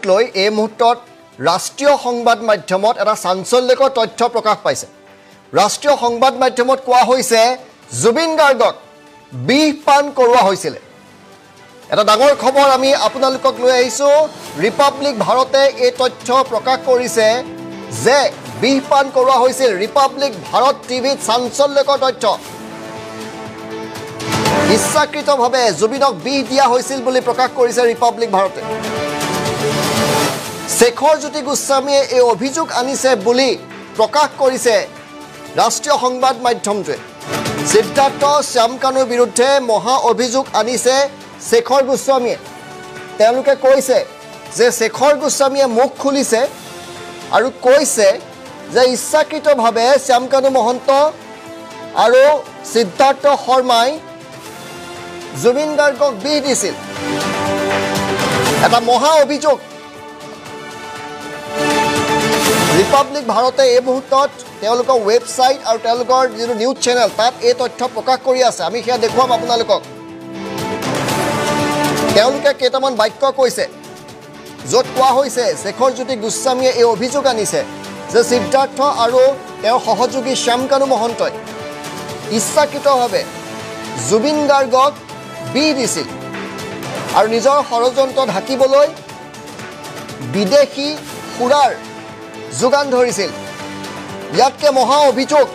লৈ এই মুহূৰ্তত ৰাষ্ট্ৰীয় সংবাদ মাধ্যমত এটা চাঞ্চল্যকৰ তথ্য প্ৰকাশ পাইছে ৰাষ্ট্ৰীয় সংবাদ মাধ্যমত কোৱা হৈছে জুবিন গাৰ্গক বিহ পান কৰোৱা হৈছিল এটা ডাঙৰ খবৰ আমি আপোনালোকক লৈ আহিছো ৰিপাব্লিক ভাৰতে এই তথ্য প্ৰকাশ কৰিছে যে বিহ পান কৰোৱা হৈছিল ৰিপাব্লিক ভাৰত টিভিত চাঞ্চল্যকৰ তথ্য ইচ্ছাকৃতভাৱে জুবিনক বিহ দিয়া হৈছিল বুলি প্ৰকাশ কৰিছে ৰিপাব্লিক ভাৰতে শেখৰ জ্যোতি গোস্বামীয়ে এই অভিযোগ আনিছে বুলি প্ৰকাশ কৰিছে ৰাষ্ট্ৰীয় সংবাদ মাধ্যমটোৱে সিদ্ধাৰ্থ শ্যামকানুৰ বিৰুদ্ধে মহা অভিযোগ আনিছে শেখৰ গোস্বামীয়ে তেওঁলোকে কৈছে যে শেখৰ গোস্বামীয়ে মুখ খুলিছে আৰু কৈছে যে ইচ্ছাকৃতভাৱে শ্যামকানু মহন্ত আৰু সিদ্ধাৰ্থ শৰ্মাই জুবিন গাৰ্গক বিহ দিছিল এটা মহা অভিযোগ ৰিপাব্লিক ভাৰতে এই মুহূৰ্তত তেওঁলোকৰ ৱেবছাইট আৰু তেওঁলোকৰ যিটো নিউজ চেনেল তাত এই তথ্য প্ৰকাশ কৰি আছে আমি সেয়া দেখুৱাম আপোনালোকক তেওঁলোকে কেইটামান বাক্য কৈছে য'ত কোৱা হৈছে শেখৰ জ্যোতি গোস্বামীয়ে এই অভিযোগ আনিছে যে সিদ্ধাৰ্থ আৰু তেওঁৰ সহযোগী শ্যামকানু মহন্তই ইচ্ছাকৃতভাৱে জুবিন গাৰ্গক বিহ দিছিল আৰু নিজৰ ষড়যন্ত্ৰ ঢাকিবলৈ বিদেশী সুৰাৰ যোগান ধৰিছিল ইয়াতকে মহা অভিযোগ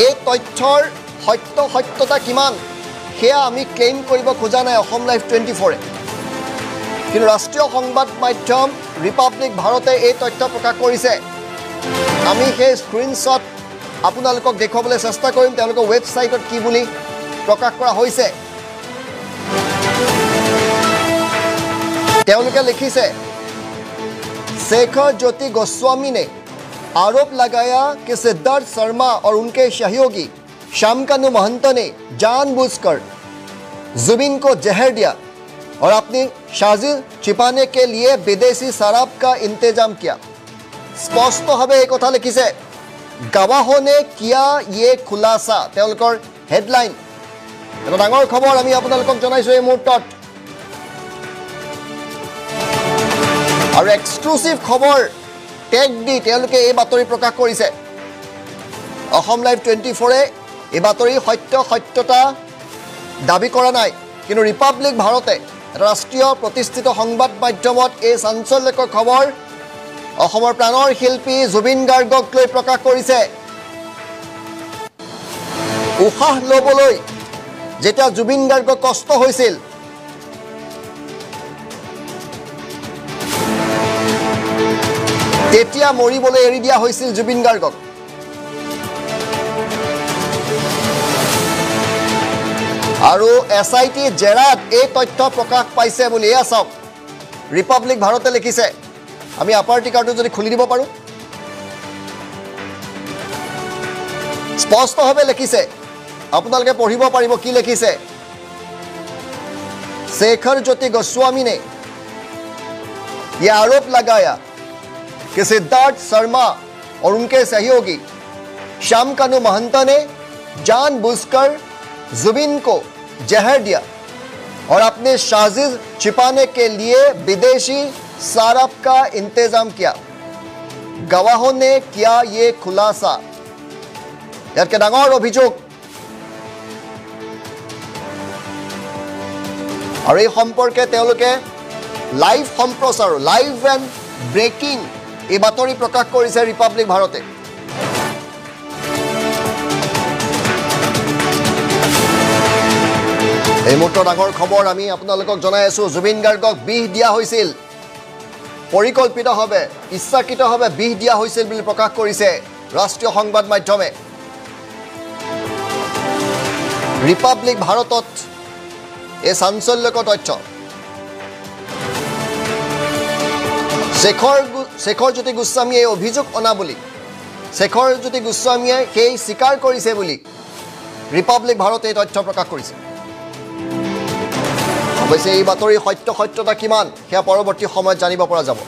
এই তথ্যৰ সত্যতা কিমান সেয়া আমি ক্লেইম কৰিব খোজা নাই অসম লাইভ 24 কিন্তু ৰাষ্ট্ৰীয় সংবাদ মাধ্যম ৰিপাব্লিক ভাৰতে এই তথ্য প্ৰকাশ কৰিছে আমি সেই স্ক্ৰীনশ্বট আপোনালোকক দেখুৱাবলৈ চেষ্টা কৰিম তেওঁলোকৰ ৱেবছাইটত কি বুলি প্ৰকাশ কৰা হৈছে তেওঁলোকে লিখিছে शेखर ज्योति गोस्वामी ने आरोप लगाया कि सिद्धार्थ शर्मा और उनके सहयोगी श्यामकानु महंत ने जानबूझकर जुबिन को जहर दिया और अपनी साजिश छिपाने के लिए विदेशी शराब का इंतजाम किया स्पष्ट भावे एक कथा लिखिसे गवाहों ने किया ये खुलासा তেওঁলোকৰ हेडलाइन এটা ডাঙৰ খবৰ আমি আপোনালোকক জনাইছো এই মুহূৰ্তত আৰু এক্সক্লুসিভ খবৰ টেগ দি তেওঁলোকে এই বাতৰি প্ৰকাশ কৰিছে অসম লাইভ 24 এ এই বাতৰি সত্যতা দাবী কৰা নাই কিন্তু ৰিপাব্লিক ভাৰতে ৰাষ্ট্ৰীয় প্ৰতিষ্ঠিত সংবাদ মাধ্যমত এই চাঞ্চল্যকৰ খবৰ অসমৰ প্ৰাণৰ শিল্পী জুবিন গাৰ্গক লৈ প্ৰকাশ কৰিছে উশাহ ল'বলৈ যেতিয়া জুবিন গাৰ্গক কষ্ট হৈছিল তেতিয়া মৰিবলৈ এৰি দিয়া হৈছিল জুবিন গাৰ্গক আৰু এসআইটি জেৰাত এই তথ্য প্ৰকাশ পাইছে বুলি এয়া চাওক ৰিপাব্লিক ভাৰতে লিখিছে আমি আপাৰটি কাৰ্ডটো যদি খুলি দিব পাৰো স্পষ্টভাৱে লিখিছে আপোনালোকে পঢ়িব পাৰিব কি লিখিছে शेखर ज्योति गोस्वामी ने यह आरोप लगाया कि सिद्धार्थ शर्मा और उनके सहयोगी श्यामकानु महंत ने जानबूझकर जुबिन को जहर दिया और अपने साजिश छिपाने के लिए विदेशी शराब का इंतजाम किया गवाहों ने किया ये खुलासा यार के डांगर अभियोग और এই সম্পৰ্কে তেওঁলোকে লাইভ সম্প্ৰচাৰ লাইভ এণ্ড ব্ৰেকিং এই বাতৰি প্ৰকাশ কৰিছে ৰিপাব্লিক ভাৰতে এই মুহূৰ্তৰ ডাঙৰ খবৰ আমি আপোনালোকক জনাই আছো জুবিন গাৰ্গক বিহ দিয়া হৈছিল পৰিকল্পিতভাৱে ইচ্ছাকৃতভাৱে বিহ দিয়া হৈছিল বুলি প্ৰকাশ কৰিছে ৰাষ্ট্ৰীয় সংবাদ মাধ্যমে ৰিপাব্লিক ভাৰতত এই চাঞ্চল্যকৰ তথ্য শেখৰ জ্যোতি গোস্বামীয়ে অভিযোগ অনা বুলি শেখৰ জ্যোতি গোস্বামীয়ে সেই স্বীকাৰ কৰিছে বুলি ৰিপাব্লিক ভাৰতে এই তথ্য প্ৰকাশ কৰিছে অৱশ্যে এই বাতৰি সত্যতা কিমান সেয়া পৰৱৰ্তী সময়ত জানিব পৰা যাব